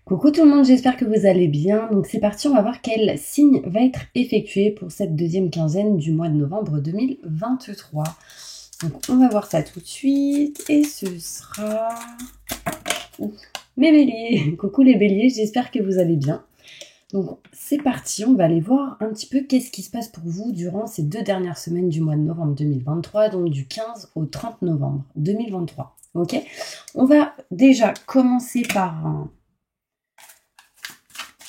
Coucou tout le monde, j'espère que vous allez bien. Donc c'est parti, on va voir quel signe va être effectué pour cette deuxième quinzaine du mois de novembre 2023. Donc on va voir ça tout de suite et ce sera mes béliers. Coucou les béliers, j'espère que vous allez bien. Donc c'est parti, on va aller voir un petit peu qu'est-ce qui se passe pour vous durant ces deux dernières semaines du mois de novembre 2023, donc du 15 au 30 novembre 2023. Ok, on va déjà commencer par un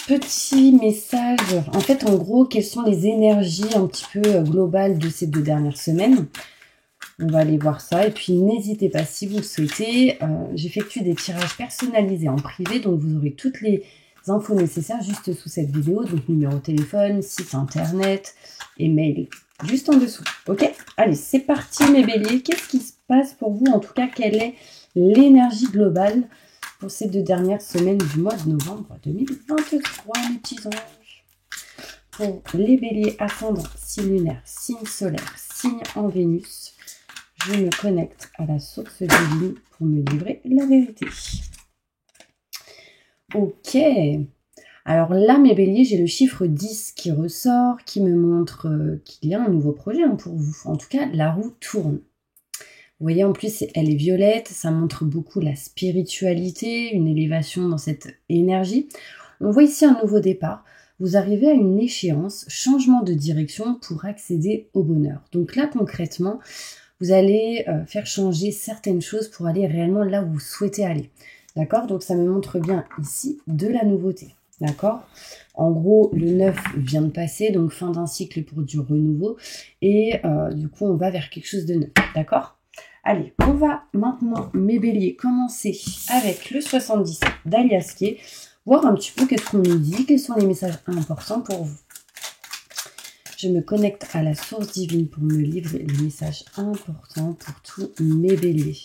petit message. En fait, en gros, quelles sont les énergies un petit peu globales de ces deux dernières semaines? On va aller voir ça. Et puis, n'hésitez pas, si vous le souhaitez, j'effectue des tirages personnalisés en privé. Donc, vous aurez toutes les infos nécessaires juste sous cette vidéo. Donc, numéro de téléphone, site internet et mail juste en dessous. Ok? Allez, c'est parti mes béliers. Qu'est-ce qui se passe pour vous? En tout cas, quelle est l'énergie globale pour ces deux dernières semaines du mois de novembre 2023, mes petits anges? Pour les béliers, ascendant, signe lunaire, signe solaire, signe en Vénus, je me connecte à la source divine pour me livrer la vérité. Ok. Alors là, mes béliers, j'ai le chiffre 10 qui ressort, qui me montre qu'il y a un nouveau projet pour vous. En tout cas, la roue tourne. Vous voyez, en plus, elle est violette, ça montre beaucoup la spiritualité, une élévation dans cette énergie. On voit ici un nouveau départ. Vous arrivez à une échéance, changement de direction pour accéder au bonheur. Donc là, concrètement, vous allez faire changer certaines choses pour aller réellement là où vous souhaitez aller. D'accord? Donc ça me montre bien ici de la nouveauté. D'accord? En gros, le 9 vient de passer, donc fin d'un cycle pour du renouveau. Et du coup, on va vers quelque chose de neuf. D'accord? Allez, on va maintenant, mes béliers, commencer avec le 77 d'Aliaskier, voir un petit peu qu'est-ce qu'on nous dit, quels sont les messages importants pour vous. Je me connecte à la source divine pour me livrer les messages importants pour tous mes béliers.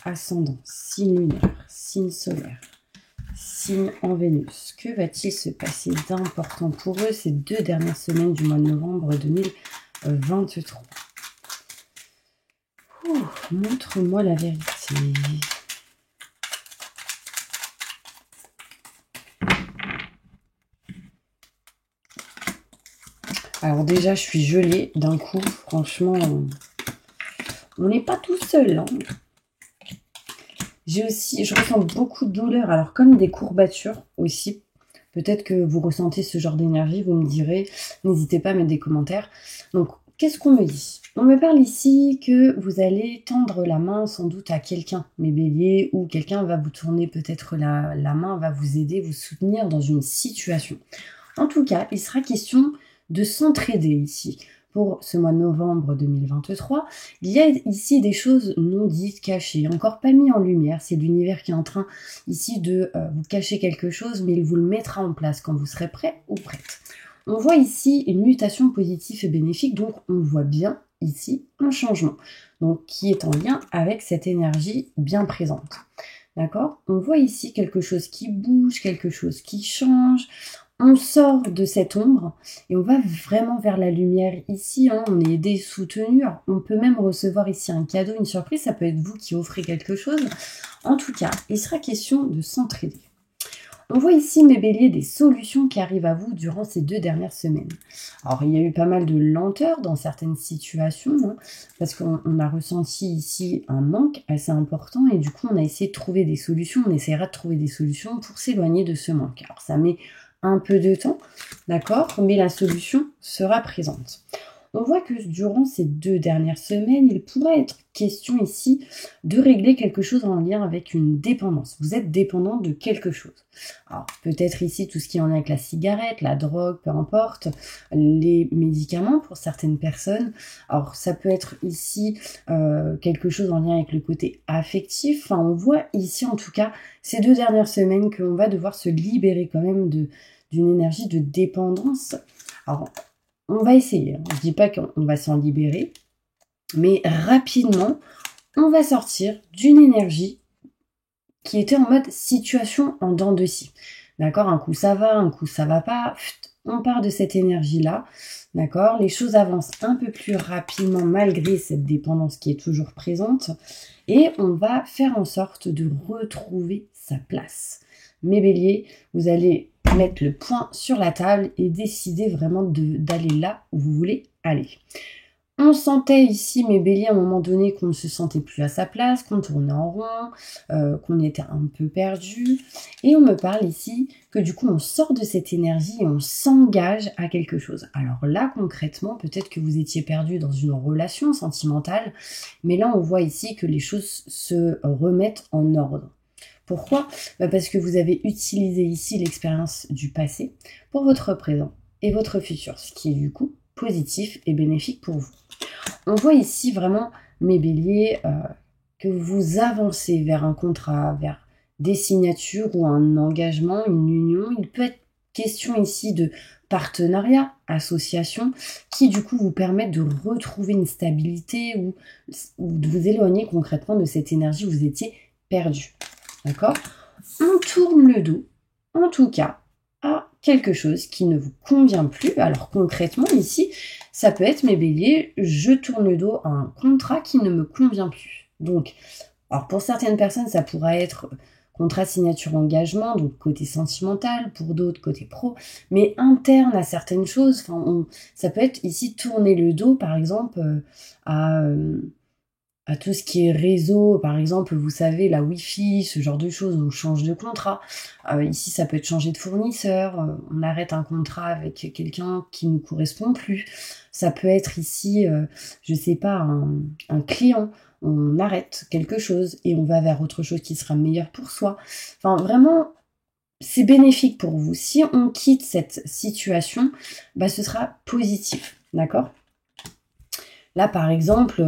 Ascendant, signe lunaire, signe solaire, signe en Vénus. Que va-t-il se passer d'important pour eux ces deux dernières semaines du mois de novembre 2023? Montre-moi la vérité. Alors déjà, je suis gelée d'un coup. Franchement, on n'est pas tout seul. Hein. Je ressens beaucoup de douleur. Alors comme des courbatures aussi. Peut-être que vous ressentez ce genre d'énergie. Vous me direz. N'hésitez pas à mettre des commentaires. Donc, qu'est-ce qu'on me dit? On me parle ici que vous allez tendre la main sans doute à quelqu'un, mes béliers, ou quelqu'un va vous tourner peut-être la main, va vous aider, vous soutenir dans une situation. En tout cas, il sera question de s'entraider ici. Pour ce mois de novembre 2023, il y a ici des choses non dites, cachées, encore pas mis en lumière. C'est l'univers qui est en train ici de vous cacher quelque chose, mais il vous le mettra en place quand vous serez prêt ou prête. On voit ici une mutation positive et bénéfique, donc on voit bien ici un changement, donc qui est en lien avec cette énergie bien présente. D'accord? On voit ici quelque chose qui bouge, quelque chose qui change. On sort de cette ombre et on va vraiment vers la lumière ici. Hein, on est aidé, soutenu. On peut même recevoir ici un cadeau, une surprise. Ça peut être vous qui offrez quelque chose. En tout cas, il sera question de s'entraider. On voit ici, mes béliers, des solutions qui arrivent à vous durant ces deux dernières semaines. Alors, il y a eu pas mal de lenteur dans certaines situations, hein, parce qu'on a ressenti ici un manque assez important, et du coup, on a essayé de trouver des solutions. On essaiera de trouver des solutions pour s'éloigner de ce manque. Alors, ça met un peu de temps, d'accord, mais la solution sera présente. On voit que durant ces deux dernières semaines, il pourrait être question ici de régler quelque chose en lien avec une dépendance. Vous êtes dépendant de quelque chose. Alors peut-être ici tout ce qui est en lien avec la cigarette, la drogue, peu importe, les médicaments pour certaines personnes. Alors ça peut être ici quelque chose en lien avec le côté affectif. Enfin, on voit ici en tout cas ces deux dernières semaines qu'on va devoir se libérer quand même d'une énergie de dépendance. Alors on va essayer, je ne dis pas qu'on va s'en libérer, mais rapidement, on va sortir d'une énergie qui était en mode situation en dents de scie. D'accord? Un coup ça va, un coup ça va pas. On part de cette énergie-là. D'accord? Les choses avancent un peu plus rapidement malgré cette dépendance qui est toujours présente. Et on va faire en sorte de retrouver sa place. mes béliers, vous allez mettre le point sur la table et décider vraiment d'aller là où vous voulez aller. On sentait ici, mes béliers, à un moment donné, qu'on ne se sentait plus à sa place, qu'on tournait en rond, qu'on était un peu perdu. Et on me parle ici que du coup, on sort de cette énergie et on s'engage à quelque chose. Alors là, concrètement, peut-être que vous étiez perdu dans une relation sentimentale, mais là, on voit ici que les choses se remettent en ordre. Pourquoi ? Parce que vous avez utilisé ici l'expérience du passé pour votre présent et votre futur, ce qui est du coup positif et bénéfique pour vous. On voit ici vraiment, mes béliers, que vous avancez vers un contrat, vers des signatures ou un engagement, une union. Il peut être question ici de partenariat, association, qui du coup vous permettent de retrouver une stabilité ou de vous éloigner concrètement de cette énergie où vous étiez perdu. D'accord ? On tourne le dos, en tout cas, à quelque chose qui ne vous convient plus. Alors concrètement ici, ça peut être, mes béliers, je tourne le dos à un contrat qui ne me convient plus. Donc, alors pour certaines personnes, ça pourra être contrat signature engagement, donc côté sentimental, pour d'autres côté pro, mais interne à certaines choses. Ça peut être ici tourner le dos, par exemple, à tout ce qui est réseau, par exemple, vous savez, la Wi-Fi, ce genre de choses, on change de contrat. Ici, ça peut être changer de fournisseur, on arrête un contrat avec quelqu'un qui ne nous correspond plus. Ça peut être ici, je sais pas, un client, on arrête quelque chose et on va vers autre chose qui sera meilleur pour soi. Enfin, vraiment, c'est bénéfique pour vous. Si on quitte cette situation, ce sera positif, d'accord ? Là, par exemple,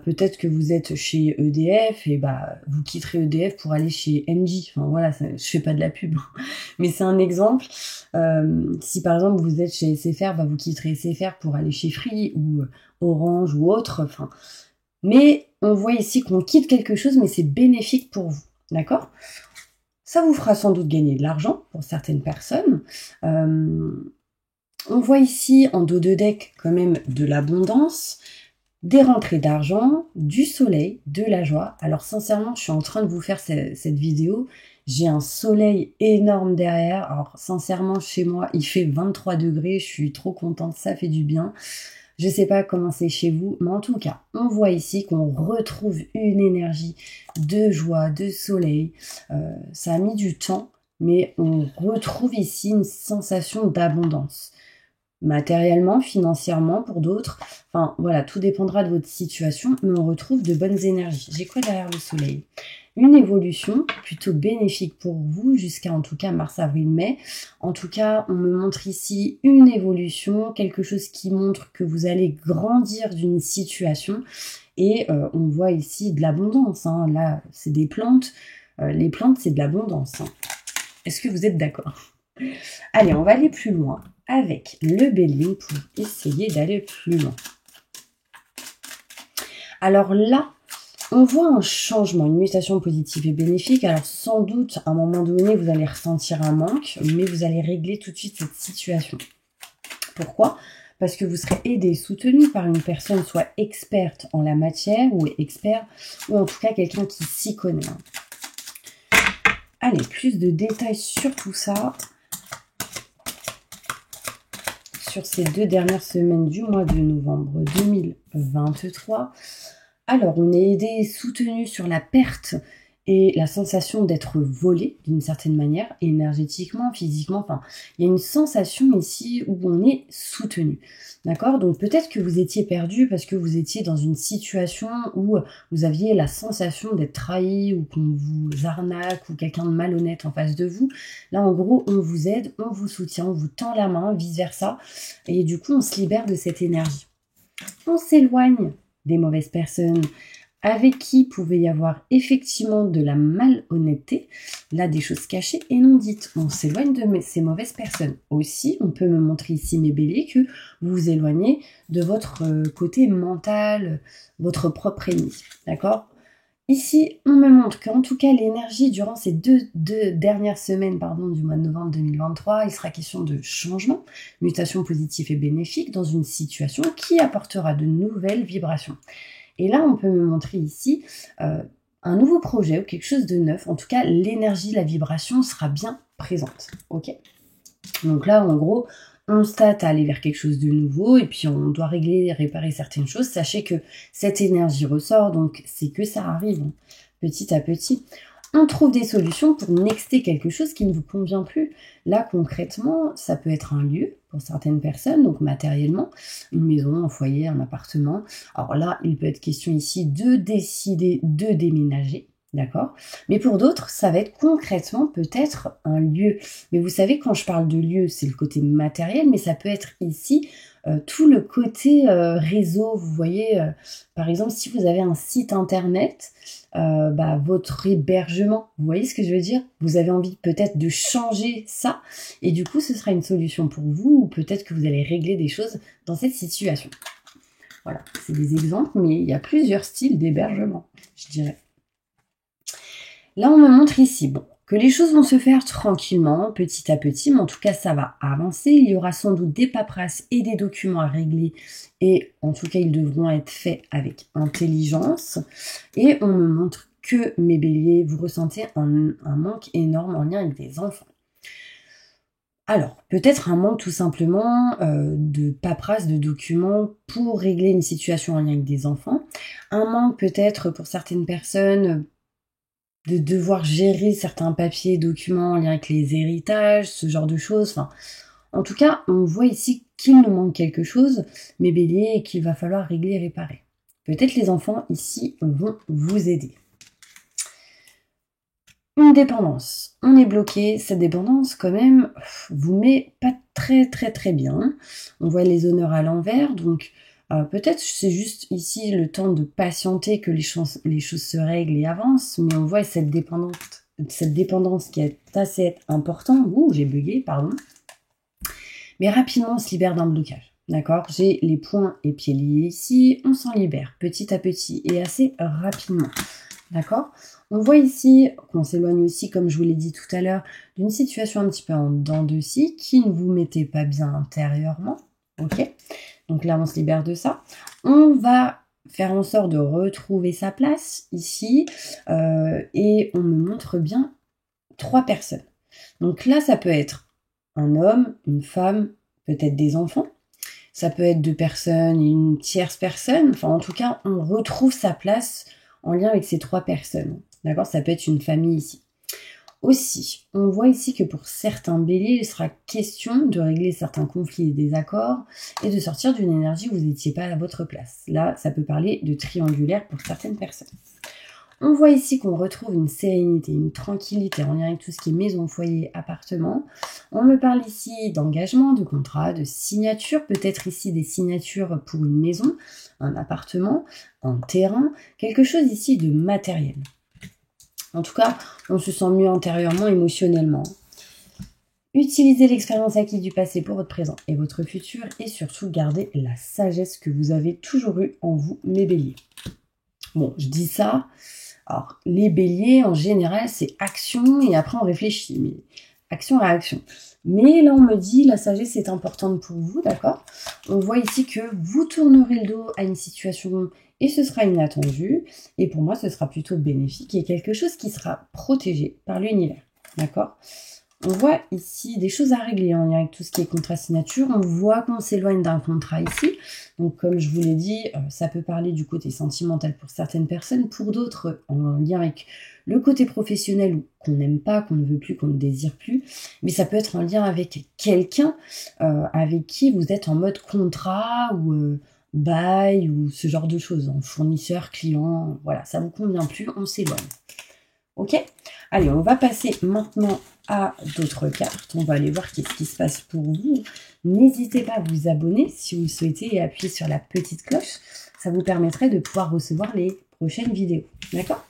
peut-être que vous êtes chez EDF et vous quitterez EDF pour aller chez Engie. Enfin voilà, je fais pas de la pub, mais c'est un exemple. Si par exemple vous êtes chez SFR, vous quitterez SFR pour aller chez Free ou Orange ou autre. Mais on voit ici qu'on quitte quelque chose, mais c'est bénéfique pour vous, d'accord ? Ça vous fera sans doute gagner de l'argent pour certaines personnes. On voit ici en dos de deck quand même de l'abondance, des rentrées d'argent, du soleil, de la joie. Alors sincèrement, je suis en train de vous faire cette vidéo. J'ai un soleil énorme derrière. Alors sincèrement, chez moi, il fait 23 degrés. Je suis trop contente, ça fait du bien. Je sais pas comment c'est chez vous, mais en tout cas, on voit ici qu'on retrouve une énergie de joie, de soleil. Ça a mis du temps, mais on retrouve ici une sensation d'abondance. Matériellement, financièrement pour d'autres. Enfin, voilà, tout dépendra de votre situation, mais on retrouve de bonnes énergies. J'ai quoi derrière le soleil ? Une évolution plutôt bénéfique pour vous jusqu'à en tout cas mars, avril, mai. En tout cas, on me montre ici une évolution, quelque chose qui montre que vous allez grandir d'une situation. Et on voit ici de l'abondance. Là, c'est des plantes. Les plantes, c'est de l'abondance. Est-ce que vous êtes d'accord ? Allez, on va aller plus loin avec le bélier pour essayer d'aller plus loin. Alors là, on voit un changement, une mutation positive et bénéfique. Alors sans doute, à un moment donné, vous allez ressentir un manque, mais vous allez régler tout de suite cette situation. Pourquoi ? Parce que vous serez aidé, soutenu par une personne soit experte en la matière ou expert, ou en tout cas quelqu'un qui s'y connaît. Allez, plus de détails sur tout ça. Sur ces 2 dernières semaines du mois de novembre 2023. Alors, on est aidé et soutenu sur la perte et la sensation d'être volé d'une certaine manière, énergétiquement, physiquement. Enfin, il y a une sensation ici où on est soutenu. D'accord ? Donc, peut-être que vous étiez perdu parce que vous étiez dans une situation où vous aviez la sensation d'être trahi ou qu'on vous arnaque ou quelqu'un de malhonnête en face de vous. Là, en gros, on vous aide, on vous soutient, on vous tend la main, vice-versa. Et du coup, on se libère de cette énergie. On s'éloigne des mauvaises personnes avec qui pouvait y avoir effectivement de la malhonnêteté, là des choses cachées et non dites. On s'éloigne de ces mauvaises personnes. Aussi, on peut me montrer ici, mes béliers, que vous vous éloignez de votre côté mental, votre propre ennemi. D'accord ? Ici, on me montre qu'en tout cas, l'énergie durant ces deux dernières semaines du mois de novembre 2023, il sera question de changement, mutation positive et bénéfique dans une situation qui apportera de nouvelles vibrations. Et là, on peut me montrer ici un nouveau projet ou quelque chose de neuf. En tout cas, l'énergie, la vibration sera bien présente. Ok? Donc là, en gros, on se tâte à aller vers quelque chose de nouveau et puis on doit régler et réparer certaines choses. Sachez que cette énergie ressort, donc c'est que ça arrive petit à petit. On trouve des solutions pour nexter quelque chose qui ne vous convient plus. Là, concrètement, ça peut être un lieu pour certaines personnes, donc matériellement, une maison, un foyer, un appartement. Alors là, il peut être question ici de décider de déménager, d'accord? Mais pour d'autres, ça va être concrètement peut-être un lieu. Mais vous savez, quand je parle de lieu, c'est le côté matériel, mais ça peut être ici tout le côté réseau. Vous voyez, par exemple, si vous avez un site internet, votre hébergement, vous voyez ce que je veux dire? Vous avez envie peut-être de changer ça, et du coup, ce sera une solution pour vous, ou peut-être que vous allez régler des choses dans cette situation. Voilà, c'est des exemples, mais il y a plusieurs styles d'hébergement, je dirais. Là, on me montre ici, bon, que les choses vont se faire tranquillement, petit à petit, mais en tout cas, ça va avancer. Il y aura sans doute des paperasses et des documents à régler, et en tout cas, ils devront être faits avec intelligence. Et on me montre que, mes béliers, vous ressentez un manque énorme en lien avec des enfants. Alors, peut-être un manque tout simplement de paperasse, de documents pour régler une situation en lien avec des enfants. Un manque peut-être pour certaines personnes de devoir gérer certains papiers, documents en lien avec les héritages, ce genre de choses. Enfin, en tout cas, on voit ici qu'il nous manque quelque chose, mes béliers, et qu'il va falloir régler et réparer. Peut-être les enfants ici vont vous aider. Une dépendance. On est bloqué. Cette dépendance, quand même, vous met pas très bien. On voit les honneurs à l'envers, donc peut-être c'est juste ici le temps de patienter que les choses se règlent et avancent, mais on voit cette dépendance qui est assez importante. Ouh, j'ai bugué, pardon. Mais rapidement, on se libère d'un blocage. D'accord? J'ai les poings et pieds liés ici. On s'en libère petit à petit et assez rapidement. D'accord? On voit ici qu'on s'éloigne aussi, comme je vous l'ai dit tout à l'heure, d'une situation un petit peu en dents de scie qui ne vous mettait pas bien intérieurement. Ok? Donc là, on se libère de ça. On va faire en sorte de retrouver sa place ici. Et on me montre bien 3 personnes. Donc là, ça peut être un homme, une femme, peut-être des enfants. Ça peut être 2 personnes, une tierce personne. Enfin, en tout cas, on retrouve sa place en lien avec ces 3 personnes. D'accord? Ça peut être une famille ici. Aussi, on voit ici que pour certains béliers, il sera question de régler certains conflits et désaccords et de sortir d'une énergie où vous n'étiez pas à votre place. Là, ça peut parler de triangulaire pour certaines personnes. On voit ici qu'on retrouve une sérénité, une tranquillité en lien avec tout ce qui est maison, foyer, appartement. On me parle ici d'engagement, de contrat, de signature, peut-être ici des signatures pour une maison, un appartement, un terrain, quelque chose ici de matériel. En tout cas, on se sent mieux intérieurement, émotionnellement. Utilisez l'expérience acquise du passé pour votre présent et votre futur et surtout gardez la sagesse que vous avez toujours eue en vous, mes béliers. Bon, je dis ça. Alors, les béliers, en général, c'est action et après on réfléchit. Mais action-réaction. Mais là, on me dit, la sagesse est importante pour vous, d'accord? On voit ici que vous tournerez le dos à une situation et ce sera inattendu. Et pour moi, ce sera plutôt bénéfique et quelque chose qui sera protégé par l'univers, d'accord? On voit ici des choses à régler en lien avec tout ce qui est contrat signature. On voit qu'on s'éloigne d'un contrat ici. Donc, comme je vous l'ai dit, ça peut parler du côté sentimental pour certaines personnes. Pour d'autres, en lien avec le côté professionnel qu'on n'aime pas, qu'on ne veut plus, qu'on ne désire plus. Mais ça peut être en lien avec quelqu'un avec qui vous êtes en mode contrat ou bail ou ce genre de choses. En fournisseur, client, voilà, ça ne vous convient plus, on s'éloigne. Ok? Allez, on va passer maintenant à d'autres cartes. On va aller voir qu'est-ce qui se passe pour vous. N'hésitez pas à vous abonner si vous le souhaitez et appuyer sur la petite cloche. Ça vous permettrait de pouvoir recevoir les prochaines vidéos. D'accord?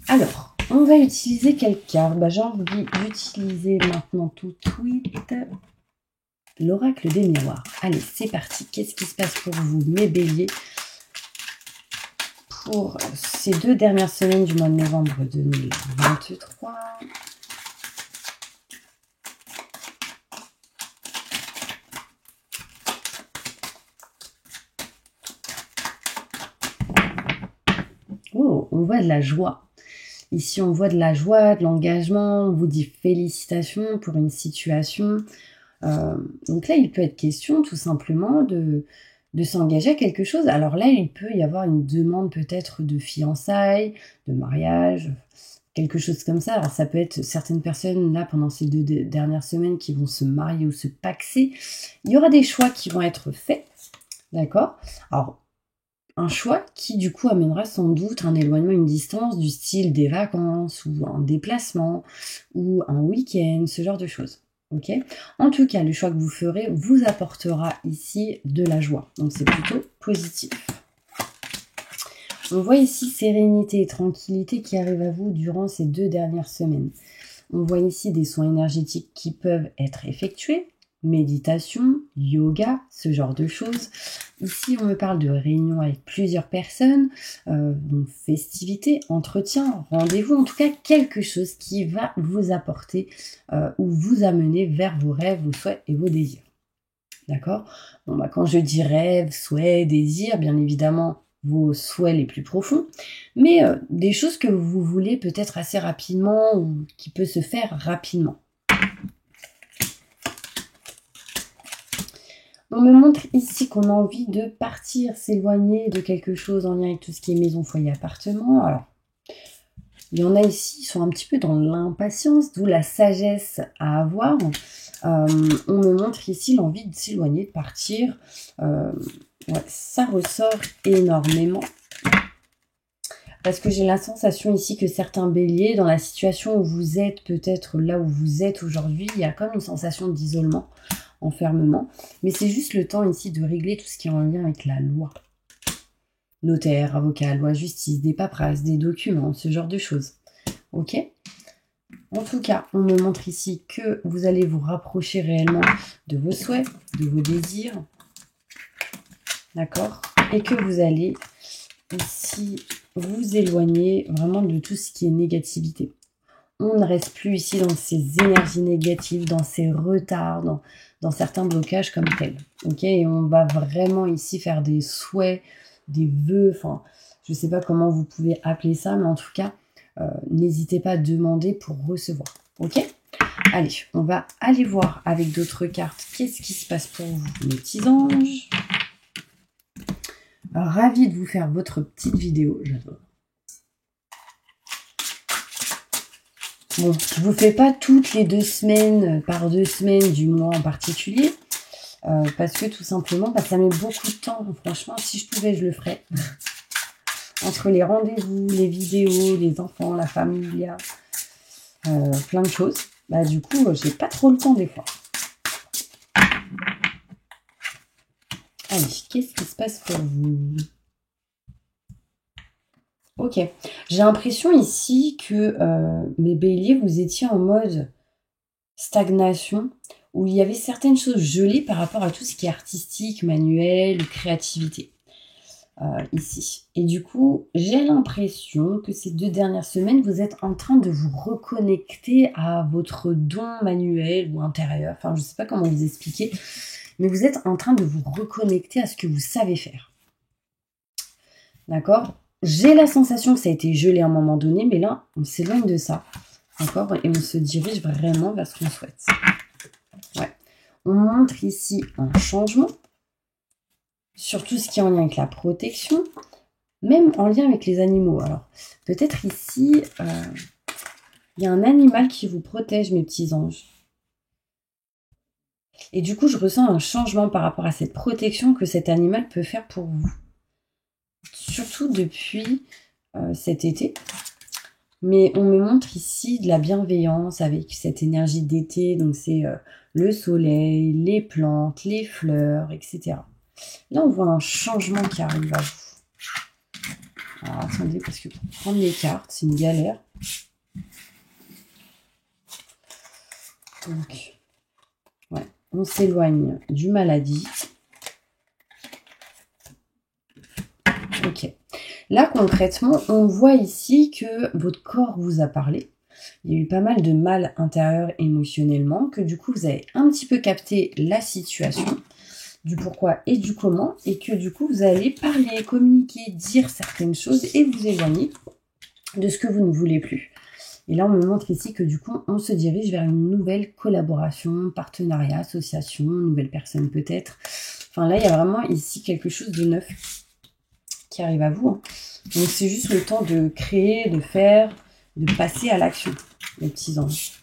Alors, on va utiliser quelle carte? J'ai envie d'utiliser maintenant tout de suite l'oracle des miroirs. Allez, c'est parti. Qu'est-ce qui se passe pour vous, mes béliers, pour ces 2 dernières semaines du mois de novembre 2023. Oh, on voit de la joie. Ici, on voit de la joie, de l'engagement, on vous dit félicitations pour une situation. Donc là, il peut être question tout simplement de s'engager à quelque chose. Alors là, il peut y avoir une demande peut-être de fiançailles, de mariage, quelque chose comme ça. Alors ça peut être certaines personnes, là, pendant ces 2 dernières semaines, qui vont se marier ou se paxer. Il y aura des choix qui vont être faits, d'accord? Alors, un choix qui, du coup, amènera sans doute un éloignement, une distance, du style des vacances, ou un déplacement, ou un week-end, ce genre de choses. Ok ? En tout cas, le choix que vous ferez vous apportera ici de la joie. Donc, c'est plutôt positif. On voit ici sérénité et tranquillité qui arrivent à vous durant ces 2 dernières semaines. On voit ici des soins énergétiques qui peuvent être effectués. Méditation, yoga, ce genre de choses. Ici, on me parle de réunions avec plusieurs personnes, donc festivités, entretiens, rendez-vous, en tout cas quelque chose qui va vous apporter ou vous amener vers vos rêves, vos souhaits et vos désirs. D'accord ? Bon, quand je dis rêve, souhait, désir, bien évidemment, vos souhaits les plus profonds, mais des choses que vous voulez peut-être assez rapidement ou qui peut se faire rapidement. On me montre ici qu'on a envie de partir, s'éloigner de quelque chose en lien avec tout ce qui est maison, foyer, appartement. Alors, il y en a ici qui sont un petit peu dans l'impatience, d'où la sagesse à avoir. On me montre ici l'envie de s'éloigner, de partir. Ça ressort énormément. Parce que j'ai la sensation ici que certains béliers, dans la situation où vous êtes, peut-être là où vous êtes aujourd'hui, il y a comme une sensation d'isolement, enfermement. Mais c'est juste le temps ici de régler tout ce qui est en lien avec la loi. Notaire, avocat, loi, justice, des paperasses, des documents, ce genre de choses. Ok ? En tout cas, on me montre ici que vous allez vous rapprocher réellement de vos souhaits, de vos désirs. D'accord ? Et que vous allez ici vous éloigner vraiment de tout ce qui est négativité. On ne reste plus ici dans ces énergies négatives, dans ces retards, dans certains blocages comme tels. Ok ? Et on va vraiment ici faire des souhaits, des vœux, enfin, je ne sais pas comment vous pouvez appeler ça, mais en tout cas, n'hésitez pas à demander pour recevoir. Ok ? Allez, on va aller voir avec d'autres cartes qu'est-ce qui se passe pour vous, mes petits anges. Ravie de vous faire votre petite vidéo, j'adore. Bon, je ne vous fais pas toutes les 2 semaines, par 2 semaines du mois en particulier, parce que tout simplement, ça met beaucoup de temps. Franchement, si je pouvais, je le ferais. Entre les rendez-vous, les vidéos, les enfants, la famille, il y a plein de choses. Du coup, j'ai pas trop le temps des fois. Allez, qu'est-ce qui se passe pour vous ? Ok, j'ai l'impression ici que mes béliers, vous étiez en mode stagnation, où il y avait certaines choses gelées par rapport à tout ce qui est artistique, manuel, créativité, ici. Et du coup, j'ai l'impression que ces 2 dernières semaines, vous êtes en train de vous reconnecter à votre don manuel ou intérieur, enfin, je ne sais pas comment vous expliquer, mais vous êtes en train de vous reconnecter à ce que vous savez faire. D'accord ? J'ai la sensation que ça a été gelé à un moment donné, mais là, on s'éloigne de ça. D'accord ? Et on se dirige vraiment vers ce qu'on souhaite. Ouais. On montre ici un changement sur tout ce qui est en lien avec la protection, même en lien avec les animaux. Alors, peut-être ici, il y a un animal qui vous protège, mes petits anges. Et du coup, je ressens un changement par rapport à cette protection que cet animal peut faire pour vous. Surtout depuis cet été. Mais on me montre ici de la bienveillance avec cette énergie d'été. Donc c'est le soleil, les plantes, les fleurs, etc. Là, on voit un changement qui arrive à vous. Alors attendez, parce que pour prendre les cartes, c'est une galère. Donc, ouais, on s'éloigne du maladie. Ok. Là, concrètement, on voit ici que votre corps vous a parlé. Il y a eu pas mal de mal intérieur émotionnellement, que du coup, vous avez un petit peu capté la situation, du pourquoi et du comment, et que du coup, vous allez parler, communiquer, dire certaines choses et vous éloigner de ce que vous ne voulez plus. Et là, on me montre ici que du coup, on se dirige vers une nouvelle collaboration, partenariat, association, nouvelle personne peut-être. Enfin là, il y a vraiment ici quelque chose de neuf qui arrive à vous. Donc c'est juste le temps de créer, de faire, de passer à l'action, les petits anges.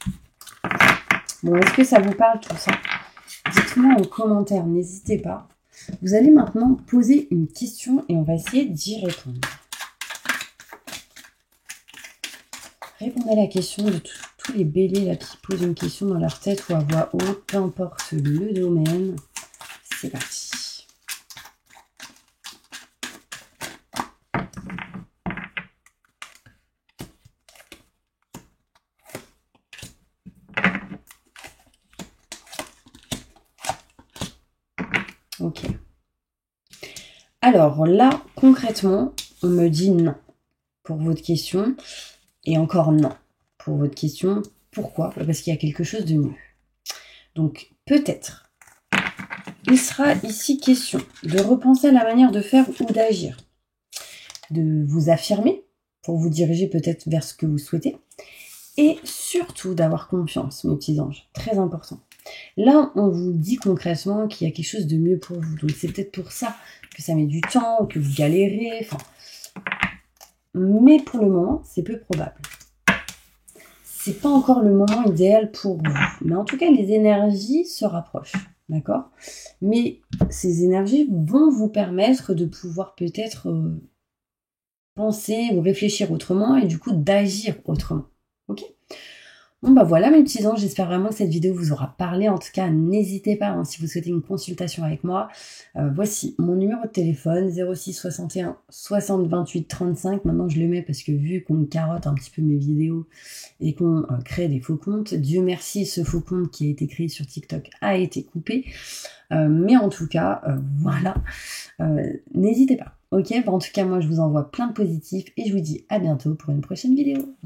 Bon, est-ce que ça vous parle tout ça? Dites-moi en commentaire, n'hésitez pas. Vous allez maintenant poser une question et on va essayer d'y répondre. Répondez à la question de tous les béliers là, qui posent une question dans leur tête ou à voix haute, peu importe le domaine. C'est parti. Ok. Alors là, concrètement, on me dit non pour votre question. Et encore non pour votre question. Pourquoi? Parce qu'il y a quelque chose de mieux. Donc peut-être, il sera ici question de repenser à la manière de faire ou d'agir. De vous affirmer pour vous diriger peut-être vers ce que vous souhaitez. Et surtout d'avoir confiance, mes petits anges. Très important. Là, on vous dit concrètement qu'il y a quelque chose de mieux pour vous. Donc c'est peut-être pour ça que ça met du temps, que vous galérez. Enfin, mais pour le moment, c'est peu probable. C'est pas encore le moment idéal pour vous. Mais en tout cas, les énergies se rapprochent. D'accord? Mais ces énergies vont vous permettre de pouvoir peut-être penser ou réfléchir autrement et du coup d'agir autrement. Ok? Bon bah voilà mes petits anges, j'espère vraiment que cette vidéo vous aura parlé. En tout cas, n'hésitez pas hein, si vous souhaitez une consultation avec moi. Voici mon numéro de téléphone 06 61 60 28 35. Maintenant je le mets parce que vu qu'on carotte un petit peu mes vidéos et qu'on crée des faux comptes, Dieu merci, ce faux compte qui a été créé sur TikTok a été coupé. Mais en tout cas, voilà, n'hésitez pas. Ok, bah, en tout cas moi je vous envoie plein de positifs et je vous dis à bientôt pour une prochaine vidéo.